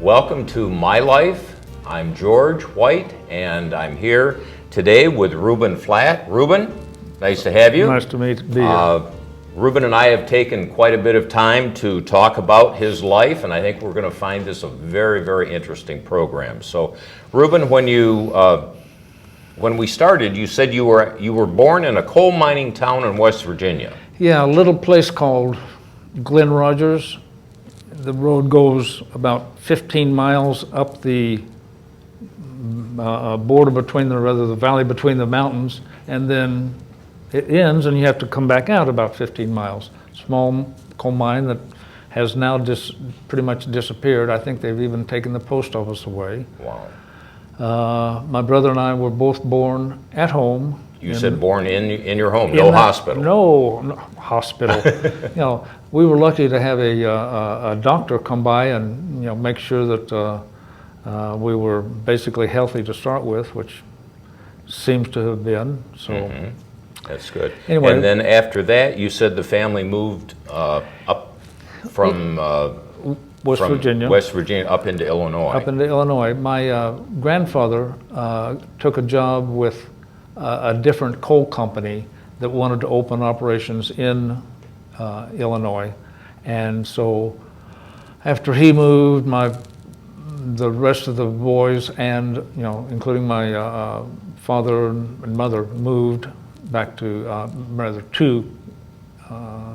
Welcome to My Life. I'm George White, and I'm here today with Reuben Flatt. Reuben, nice to have you. Nice to be here. Reuben and I have taken quite a bit of time to talk about his life, and I think we're going to find this a very, very interesting program. So, Reuben, when we started, you said you were born in a coal mining town in West Virginia. Yeah, a little place called Glen Rogers. The road goes about 15 miles up the border between the valley between the mountains, and then it ends and you have to come back out about 15 miles. Small coal mine that has now pretty much disappeared. I think they've even taken the post office away. Wow. My brother and I were both born at home. You said born in your home, no hospital. No hospital. We were lucky to have a doctor come by and make sure that we were basically healthy to start with, which seems to have been. So. Mm-hmm. That's good. Anyway, and then after that, you said the family moved up from West Virginia up into Illinois. Up into Illinois. My grandfather took a job with a different coal company that wanted to open operations in Illinois, and so after he moved, the rest of the boys and including my father and mother moved back to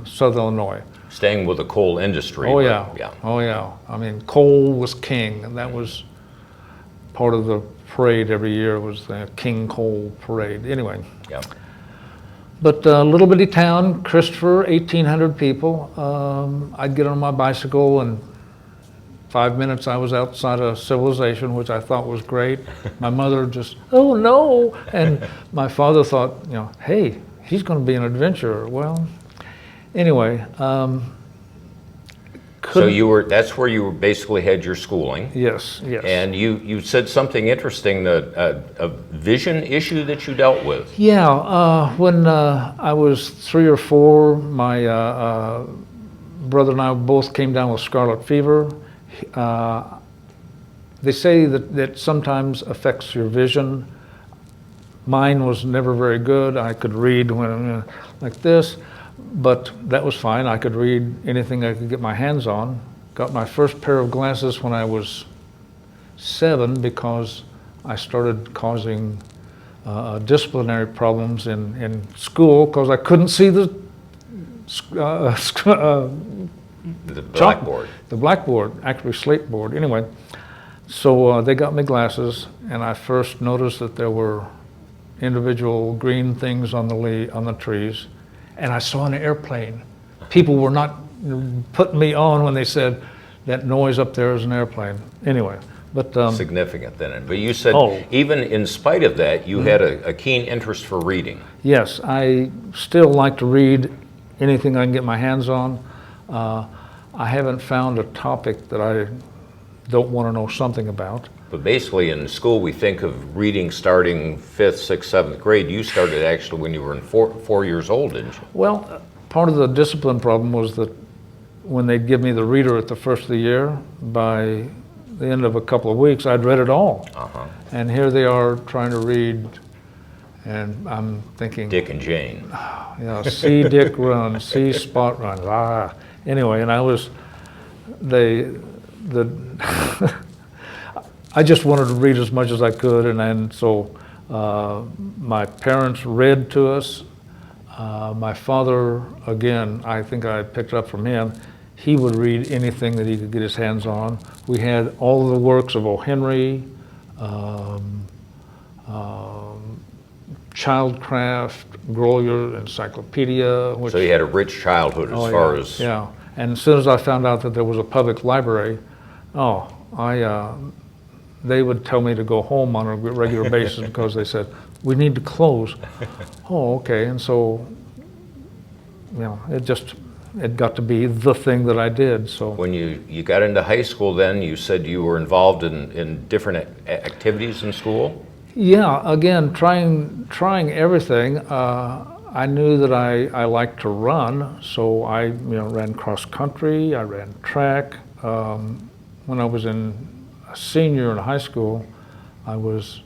Southern Illinois. Staying with the coal industry. Oh yeah. I mean, coal was king, and that was part of the parade every year, was the King Coal Parade. Anyway. Yeah. But a little bitty town, Christopher, 1,800 people. I'd get on my bicycle, and 5 minutes I was outside of civilization, which I thought was great. My mother just, oh no, and my father thought, hey, he's going to be an adventurer. Well, anyway. So that's where you basically had your schooling. Yes. And you said something interesting, a vision issue that you dealt with. Yeah, when I was 3 or 4, my brother and I both came down with scarlet fever. They say that sometimes affects your vision. Mine was never very good. I could read when like this, but that was fine. I could read anything I could get my hands on. Got my first pair of glasses when I was 7 because I started causing disciplinary problems in school because I couldn't see the blackboard. The blackboard, actually slate board. Anyway, so they got me glasses, and I first noticed that there were individual green things on the trees, and I saw an airplane. People were not putting me on when they said that noise up there is an airplane. Anyway, but significant then. But you said even in spite of that, you had a keen interest for reading. Yes, I still like to read anything I can get my hands on. I haven't found a topic that I don't want to know something about. But basically in school we think of reading starting 5th, 6th, 7th grade. You started actually when you were in 4 years old, didn't you? Well, part of the discipline problem was that when they'd give me the reader at the first of the year, by the end of a couple of weeks I'd read it all. And here they are trying to read, and I'm thinking, Dick and Jane. See Dick run, see Spot run. Anyway, and I just wanted to read as much as I could, and then so my parents read to us. My father, again, I think I picked it up from him. He would read anything that he could get his hands on. We had all the works of O. Henry, Childcraft, Grolier Encyclopedia. So you had a rich childhood as far as... Yeah, and as soon as I found out that there was a public library, they would tell me to go home on a regular basis because they said, we need to close. Oh, okay, and so, it got to be the thing that I did. So when you got into high school then, you said you were involved in different activities in school? Yeah, again, trying everything. I knew that I liked to run, so I ran cross country, I ran track. When I was in a senior in high school, I was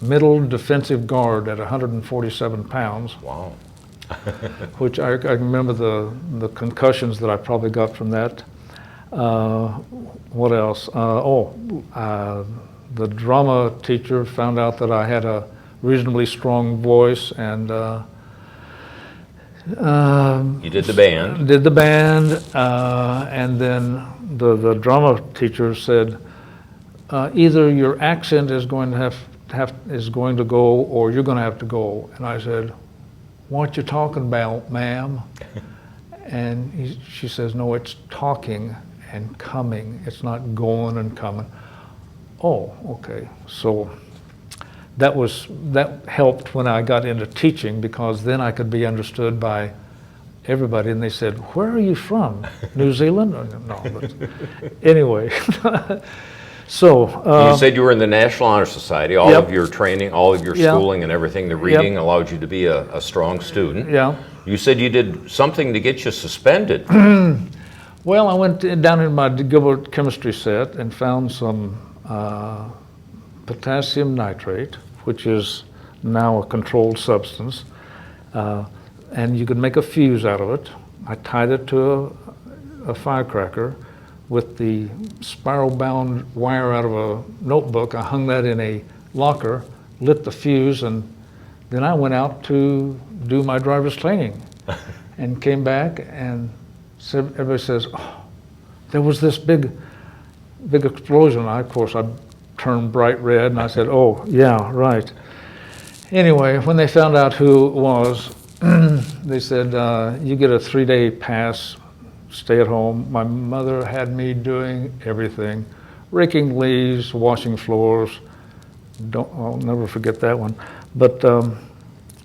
middle defensive guard at 147 pounds. Wow. Which I remember the concussions that I probably got from that. What else? The drama teacher found out that I had a reasonably strong voice, and you did the band. Did the band, and then the drama teacher said, either your accent is going to go, or you're going to have to go. And I said, what you talking about, ma'am? And she says, no, it's talking and coming. It's not going and coming. Oh, okay. So that helped when I got into teaching, because then I could be understood by everybody. And they said, where are you from? New Zealand? No, but anyway. So you said you were in the National Honor Society. All Yep. of your training, all of your Yep. schooling and everything, the reading Yep. allowed you to be a strong student. Yeah. You said you did something to get you suspended. Well, I went down in my Gilbert chemistry set and found some potassium nitrate, which is now a controlled substance, and you could make a fuse out of it. I tied it to a firecracker with the spiral-bound wire out of a notebook. I hung that in a locker, lit the fuse, and then I went out to do my driver's training and came back, and everybody says, oh, there was this big explosion. Of course, I turned bright red, and I said, oh, yeah, right. Anyway, when they found out who it was, they said, you get a 3-day pass, stay at home. My mother had me doing everything, raking leaves, washing floors. I'll never forget that one. But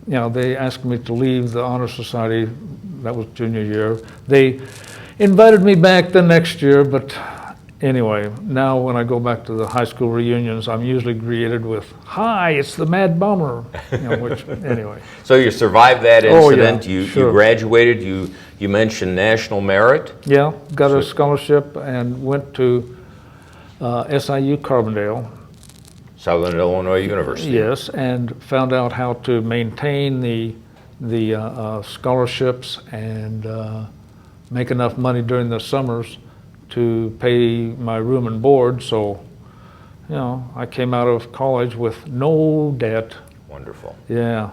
they asked me to leave the Honor Society. That was junior year. They invited me back the next year, but anyway, now when I go back to the high school reunions, I'm usually greeted with, hi, it's the Mad Bomber, which, anyway. So you survived that Oh, yeah, incident. You sure. graduated. You mentioned national merit. Yeah, got a scholarship and went to SIU Carbondale. Southern Illinois University. Yes, and found out how to maintain the scholarships and make enough money during the summers to pay my room and board. So, I came out of college with no debt. Wonderful. Yeah,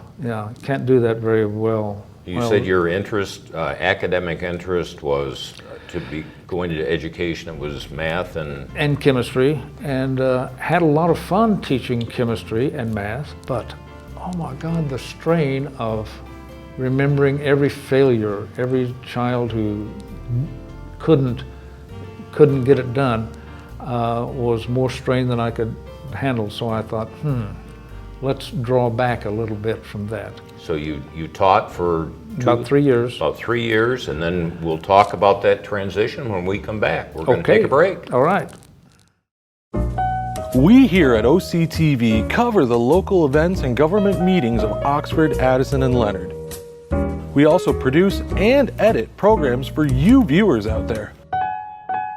can't do that very well. You said your interest, academic interest, was to be going to education. It was math and chemistry, and had a lot of fun teaching chemistry and math, but oh my God, the strain of remembering every failure, every child who couldn't get it done was more strain than I could handle. So I thought, let's draw back a little bit from that. So you taught for about 3 years. About 3 years, and then we'll talk about that transition when we come back. We're going to take a break. All right. We here at OCTV cover the local events and government meetings of Oxford, Addison, and Leonard. We also produce and edit programs for you viewers out there.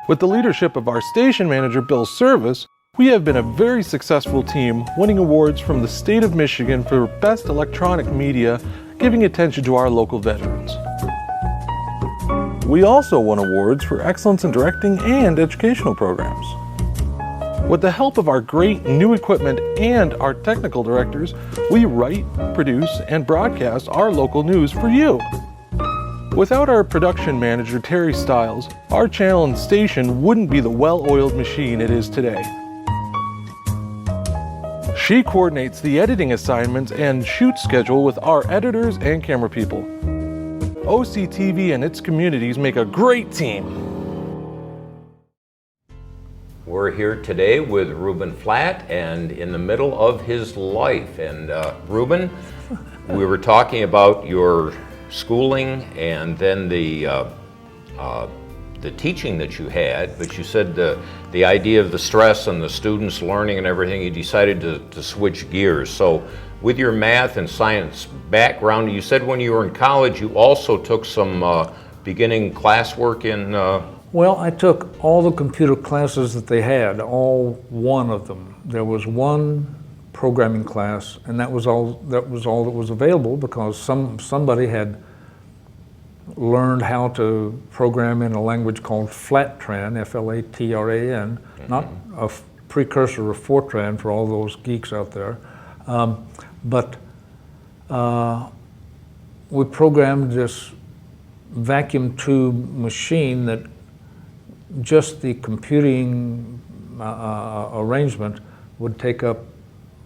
With the leadership of our station manager, Bill Service, we have been a very successful team, winning awards from the state of Michigan for Best Electronic Media, giving attention to our local veterans. We also won awards for excellence in directing and educational programs. With the help of our great new equipment and our technical directors, we write, produce, and broadcast our local news for you. Without our production manager, Terry Stiles, our channel and station wouldn't be the well-oiled machine it is today. She coordinates the editing assignments and shoot schedule with our editors and camera people. OCTV and its communities make a great team. We're here today with Reuben Flatt, and in the middle of his life. And Reuben, we were talking about your schooling and then the teaching that you had, but you said the idea of the stress and the students learning and everything, you decided to switch gears. So with your math and science background, you said when you were in college you also took some beginning classwork Well, I took all the computer classes that they had, all one of them. There was one programming class, and that was all that was available because somebody had learned how to program in a language called Flattran, F-L-A-T-R-A-N, not a precursor of Fortran for all those geeks out there, but we programmed this vacuum tube machine that just the computing arrangement would take up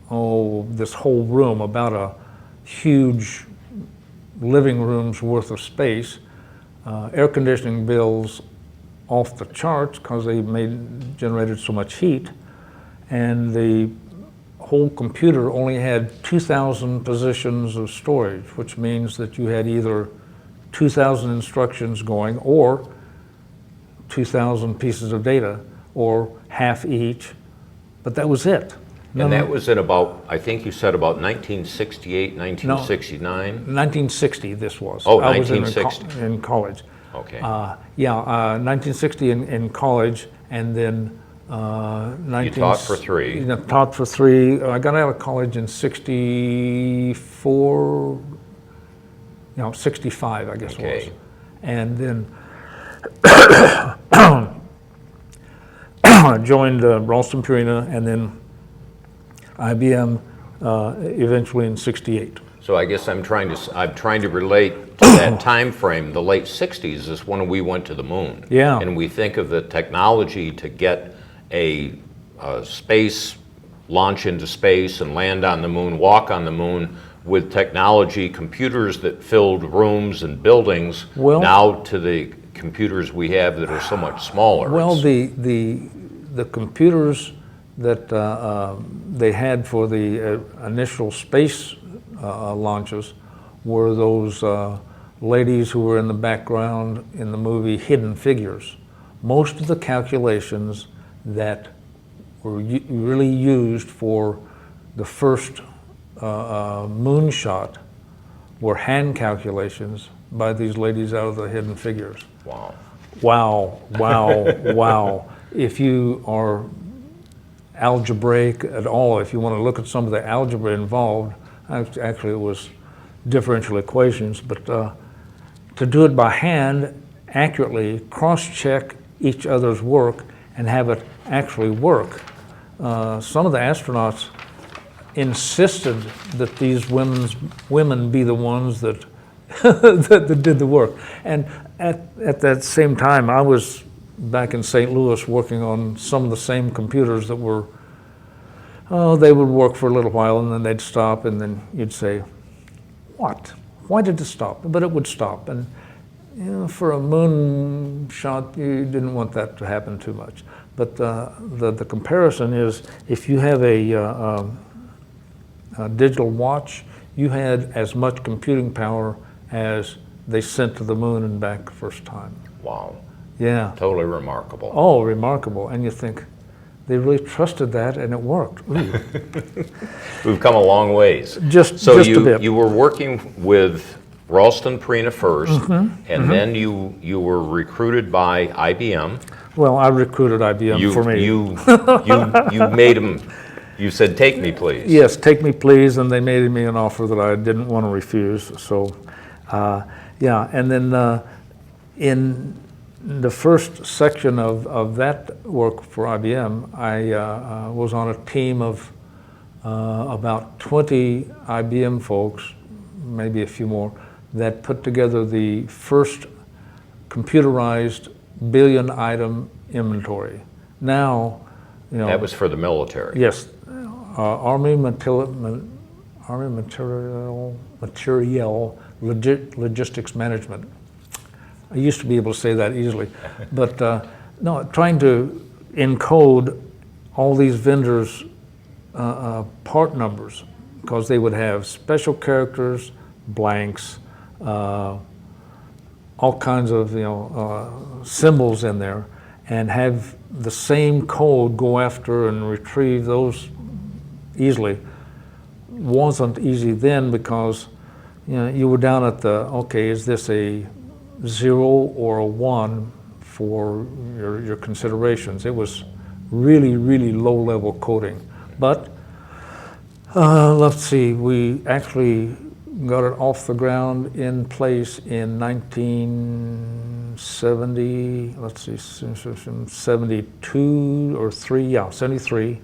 this whole room, about a huge living room's worth of space. Air conditioning bills off the charts because they generated so much heat, and the whole computer only had 2,000 positions of storage, which means that you had either 2,000 instructions going or 2,000 pieces of data, or half each, but that was it. And that was in about, I think you said about 1968, 1969? 1960 this was. Oh, I was 1960. in college. Okay. 1960 in college, and then You taught for 3. Taught for 3. I got out of college in 64, 65, I guess it was. And then I joined Ralston Purina, and then IBM eventually in 68. So I guess I'm trying to relate to that time frame. The late 60s is when we went to the moon. Yeah. And we think of the technology to get a space launch into space and land on the moon, walk on the moon, with technology, computers that filled rooms and buildings, now to the computers we have that are so much smaller. Well, the computers that they had for the initial space launches were those ladies who were in the background in the movie Hidden Figures. Most of the calculations that were really used for the first moonshot were hand calculations by these ladies out of the Hidden Figures. Wow. Wow, wow, wow. If you are algebraic at all, if you want to look at some of the algebra involved, actually it was differential equations, but to do it by hand accurately, cross-check each other's work and have it actually work. Some of the astronauts insisted that these women be the ones that that did the work. And at that same time, I was back in St. Louis working on some of the same computers that were, they would work for a little while and then they'd stop, and then you'd say, what? Why did it stop? But it would stop. And for a moon shot, you didn't want that to happen too much. But the comparison is, if you have a digital watch, you had as much computing power as they sent to the moon and back the first time. Wow. Yeah. Totally remarkable. Oh, remarkable. And you think, they really trusted that and it worked. We've come a long ways. Just a bit. You were working with Ralston Purina first, and then you were recruited by IBM. Well, I recruited IBM for me. You made them. You said, "Take me, please." Yes, take me, please, and they made me an offer that I didn't want to refuse. So, yeah, and then in the first section of that work for IBM, I was on a team of about 20 IBM folks, maybe a few more, that put together the first computerized billion-item inventory. Now, that was for the military. Yes, Army material logistics management. I used to be able to say that easily, but no, trying to encode all these vendors' part numbers, because they would have special characters, blanks, all kinds of symbols in there, and have the same code go after and retrieve those easily. Wasn't easy then, because you were down at the, okay, is this a 0 or a 1 for your considerations. It was really, really low-level coding. But let's see, we actually got it off the ground in place in 1970, let's see, 72 or 3, yeah, 73.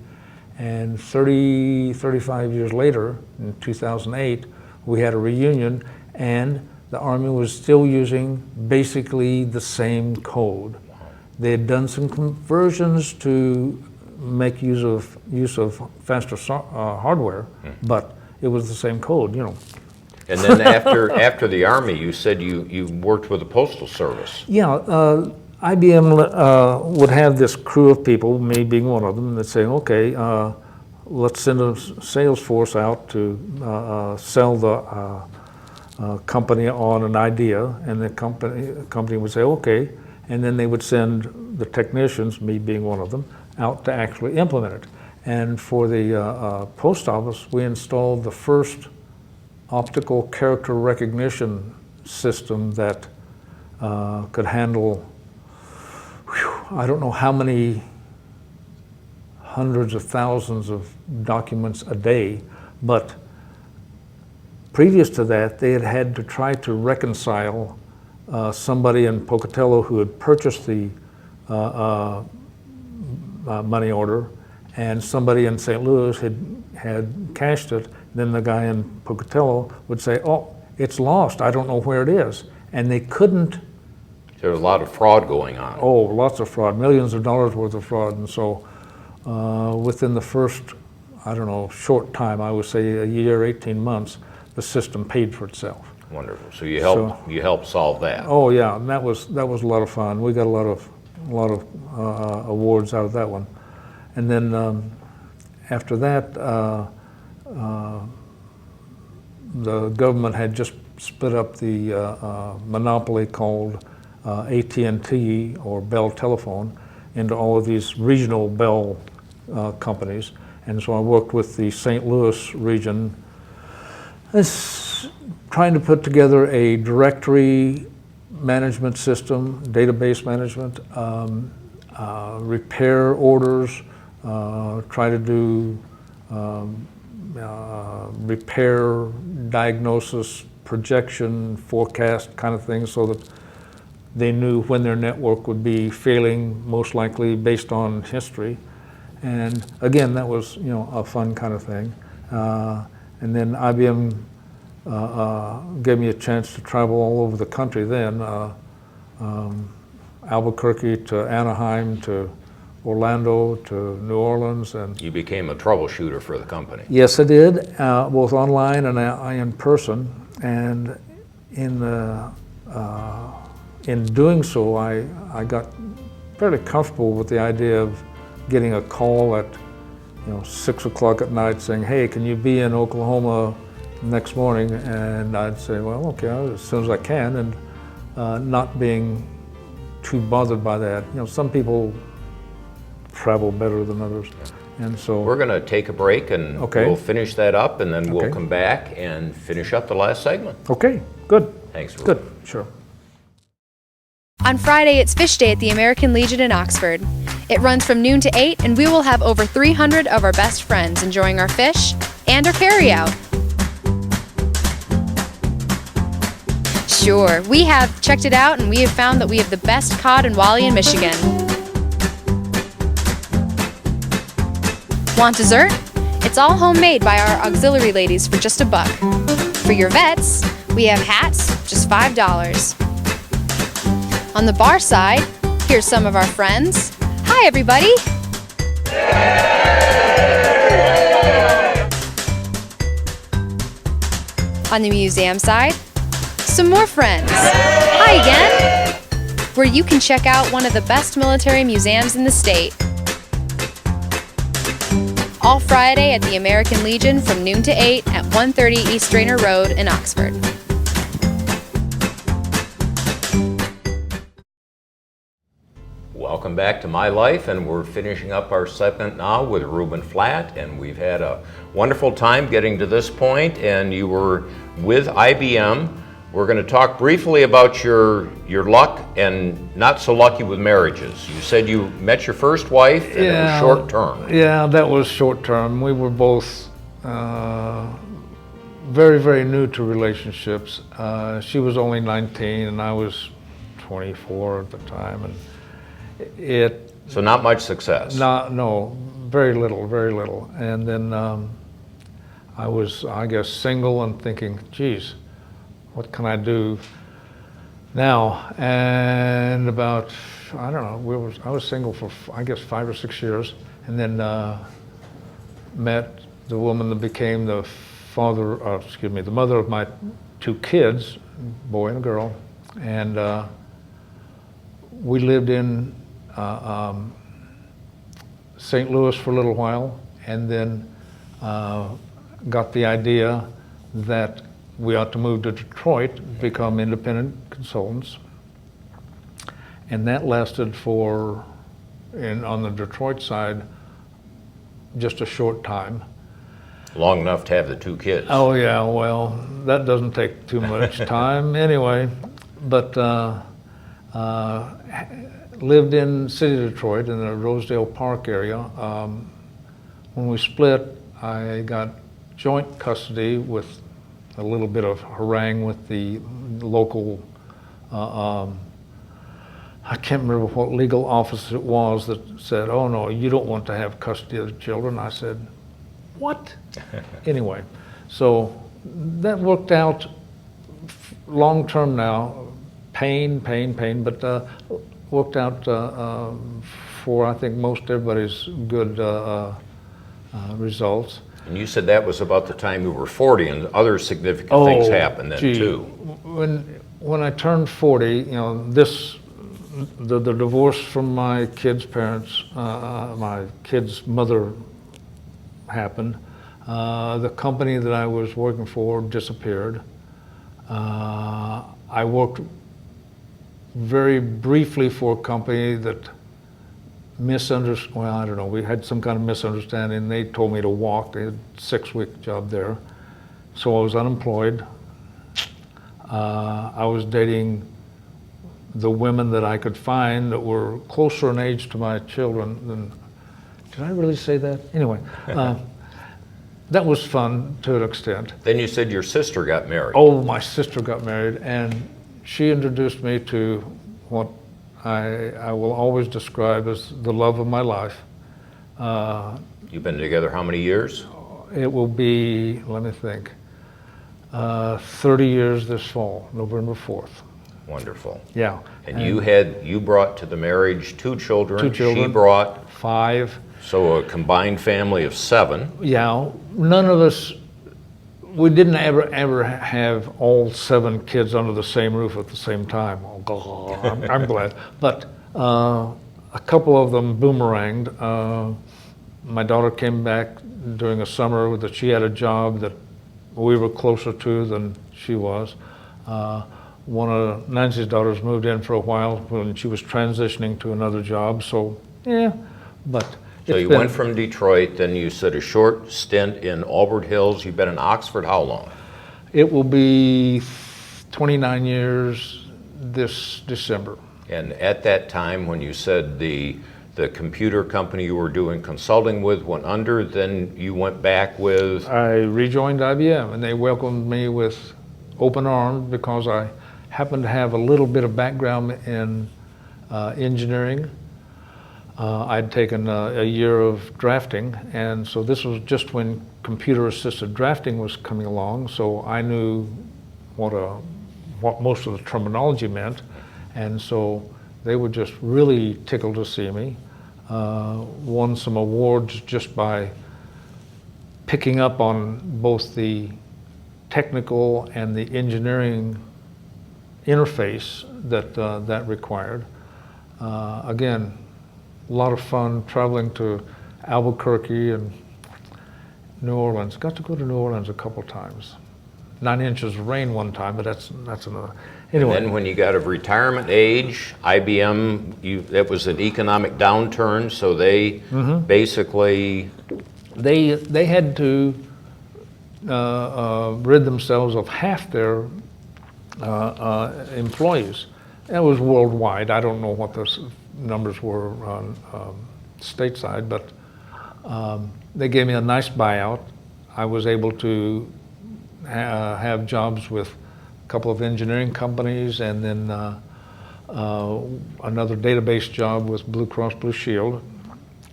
And 35 years later, in 2008, we had a reunion, and the Army was still using basically the same code. They had done some conversions to make use of faster hardware, but it was the same code, you know. And then after the Army, you said you worked with the Postal Service. Yeah, IBM would have this crew of people, me being one of them, that say, okay, let's send a sales force out to sell the company on an idea, and the company would say, okay, and then they would send the technicians, me being one of them, out to actually implement it. And for the post office, we installed the first optical character recognition system that could handle, I don't know how many hundreds of thousands of documents a day, but previous to that, they had had to try to reconcile somebody in Pocatello who had purchased the money order, and somebody in St. Louis had cashed it. Then the guy in Pocatello would say, oh, it's lost, I don't know where it is. And they couldn't. There was a lot of fraud going on. Oh, lots of fraud, millions of dollars worth of fraud. And so within the first, I don't know, short time, I would say a year, 18 months, the system paid for itself. Wonderful. So you helped solve that. Oh yeah, and that was a lot of fun. We got a lot of awards out of that one. And then after that, the government had just split up the monopoly called AT&T, or Bell Telephone, into all of these regional Bell companies. And so I worked with the St. Louis region, trying to put together a directory management system, database management, repair orders, try to do repair, diagnosis, projection, forecast kind of things, so that they knew when their network would be failing, most likely based on history. And again, that was, you know, a fun kind of thing. And then IBM gave me a chance to travel all over the country then, Albuquerque to Anaheim to Orlando to New Orleans. And you became a troubleshooter for the company. yes, I did, both online and in person. And in doing so, I got fairly comfortable with the idea of getting a call at 6 o'clock at night saying, hey, can you be in Oklahoma next morning? And I'd say, well, okay, as soon as I can, and not being too bothered by that. Some people travel better than others. And so we're going to take a break, and okay, we'll finish that up, and then we'll okay, come back and finish up the last segment. Okay, good. Thanks, Reuben. Good, sure. On Friday, it's Fish Day at the American Legion in Oxford. It runs from noon to 8, and we will have over 300 of our best friends enjoying our fish and our carryout. Sure, we have checked it out, and we have found that we have the best cod and walleye in Michigan. Want dessert? It's all homemade by our auxiliary ladies for just $1. For your vets, we have hats, just $5. On the bar side, here's some of our friends. Hi, everybody! On the museum side, some more friends. Hi again! Where you can check out one of the best military museums in the state. All Friday at the American Legion from noon to 8 at 130 East Drainer Road in Oxford. Welcome back to My Life, and we're finishing up our segment now with Reuben Flatt, and we've had a wonderful time getting to this point. And you were with IBM We're going to talk briefly about your luck and not so lucky with marriages. You said you met your first wife and it was short term. Yeah, that was short term. We were both very, very new to relationships. She was only 19 and I was 24 at the time, and So not much success. no, very little, very little. And then I was, I guess, single and thinking, geez, what can I do now? And about, I don't know, I was single for, I guess, 5 or 6 years, and then met the woman that became the the mother of my 2 kids, boy and a girl, and we lived in St. Louis for a little while, and then got the idea that we ought to move to Detroit, become independent consultants, and that lasted for, on the Detroit side, just a short time. Long enough to have the 2 kids. Oh yeah, well, that doesn't take too much time anyway, but lived in city of Detroit in the Rosedale Park area. When we split, I got joint custody with a little bit of harangue with the local, I can't remember what legal office it was that said, oh no, you don't want to have custody of the children. I said, what? Anyway, so that worked out long term now. Pain, but worked out for, I think, most everybody's good results. And you said that was about the time you were 40 and other significant things happened then too. When I turned 40, you know, the divorce from my kids' parents, my kids' mother happened. The company that I was working for disappeared. I worked very briefly for a company that well, I don't know, we had some kind of misunderstanding. They told me to walk. They had a 6-week job there. So I was unemployed. I was dating the women that I could find that were closer in age to my children than, did I really say that? Anyway, that was fun to an extent. Then you said your sister got married. Oh, my sister got married, and she introduced me to what I will always describe as the love of my life. You've been together how many years? It will be, let me think, 30 years this fall, November 4th. Wonderful. Yeah. And you brought to the marriage 2 children. 2 children. She brought 5. So a combined family of 7. Yeah, none of us, we didn't ever have all 7 kids under the same roof at the same time. Oh, I'm glad. But a couple of them boomeranged. My daughter came back during a summer that she had a job that we were closer to than she was. One of Nancy's daughters moved in for a while when she was transitioning to another job. So, yeah, but. So you went from Detroit, then you said a short stint in Auburn Hills. You've been in Oxford how long? It will be 29 years this December. And at that time, when you said the computer company you were doing consulting with went under, then you went back with? I rejoined IBM, and they welcomed me with open arms because I happened to have a little bit of background in engineering. I'd taken a year of drafting, and so this was just when computer-assisted drafting was coming along, so I knew what most of the terminology meant, and so they were just really tickled to see me. Won some awards just by picking up on both the technical and the engineering interface that required. Again, a lot of fun traveling to Albuquerque and New Orleans. Got to go to New Orleans a couple times. 9 inches of rain one time, but that's another. Anyway. And then when you got of retirement age, IBM, that was an economic downturn, so they basically... They had to rid themselves of half their employees. It was worldwide. I don't know what those numbers were on stateside, but they gave me a nice buyout. I was able to have jobs with a couple of engineering companies, and then another database job with Blue Cross Blue Shield.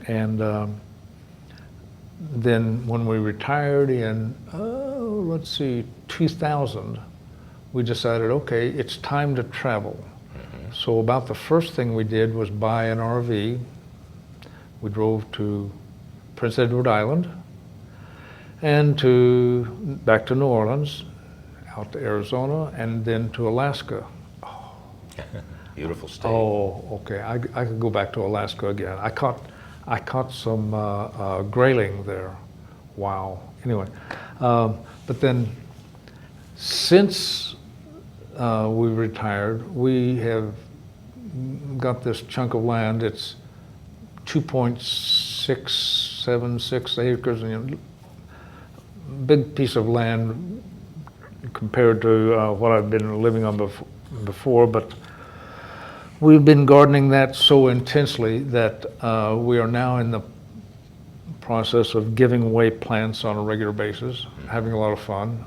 And then when we retired in, let's see, 2000, we decided, okay, it's time to travel. So about the first thing we did was buy an RV. We drove to Prince Edward Island and back to New Orleans, out to Arizona, and then to Alaska. Beautiful state. Oh, okay. I could go back to Alaska again. I caught some grayling there. Wow. Anyway, but then since we retired, we have got this chunk of land. It's 2.676 acres, and big piece of land compared to what I've been living on before, but we've been gardening that so intensely that we are now in the process of giving away plants on a regular basis, having a lot of fun.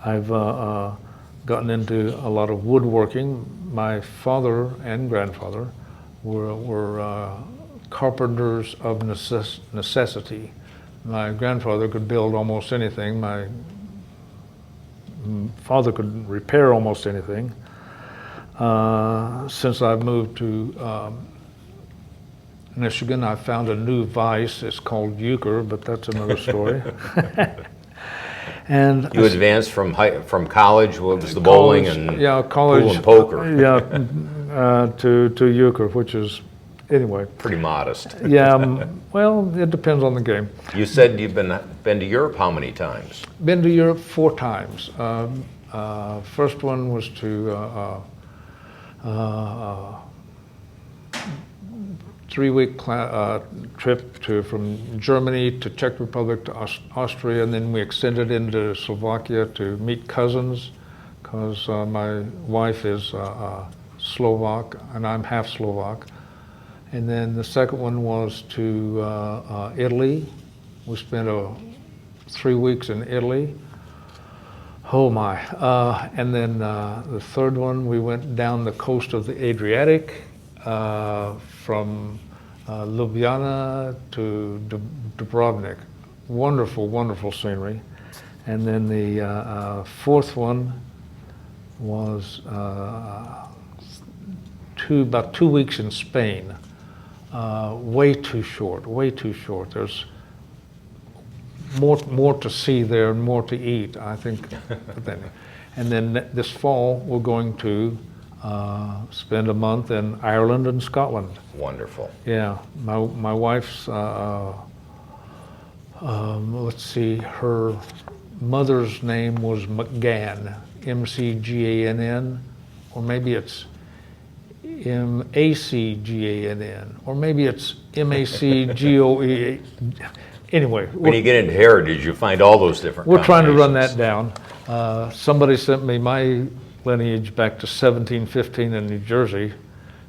I've gotten into a lot of woodworking. My father and grandfather were carpenters of necessity. My grandfather could build almost anything. My father could repair almost anything. Since I've moved to Michigan, I found a new vice. It's called euchre, but that's another story. And You advanced from college. What was the bowling and college, pool and poker? To euchre, which is anyway Pretty modest. well, it depends on the game. You said you've been to Europe how many times? Been to Europe 4 times. First one was to 3-week trip from Germany to Czech Republic to Austria, and then we extended into Slovakia to meet cousins, because my wife is Slovak and I'm half Slovak. And then the second one was to Italy. We spent 3 weeks in Italy. Oh my. And then the third one, we went down the coast of the Adriatic, from Ljubljana to Dubrovnik. Wonderful, wonderful scenery. And then the fourth one was about 2 weeks in Spain. Way too short, way too short. There's more to see there and more to eat, I think. And then this fall, we're going to spend a month in Ireland and Scotland. Wonderful. Yeah, my wife's, let's see, her mother's name was McGann, M-C-G-A-N-N, or maybe it's M-A-C-G-A-N-N, or maybe it's M-A-C-G-O-E. Anyway. When you get into heritage, you find all those different We're trying to run that combinations. down. Somebody sent me my lineage back to 1715 in New Jersey,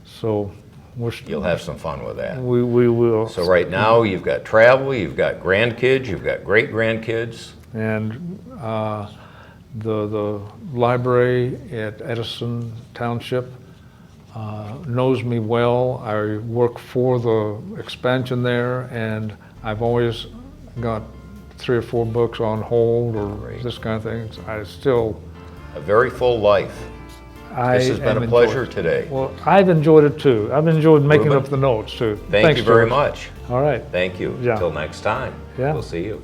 so You'll have some fun with that. we will. So right now, you've got travel, you've got grandkids, you've got great-grandkids. And the library at Edison Township knows me well. I work for the expansion there, and I've always got 3 or 4 books on hold or this kind of thing. I still... A very full life. This has been a pleasure today. Well, I've enjoyed it too. I've enjoyed making Ruben, up the notes too. Thank Thanks, you very George. much. All right. Thank you. Yeah. Until next time. Yeah. We'll see you.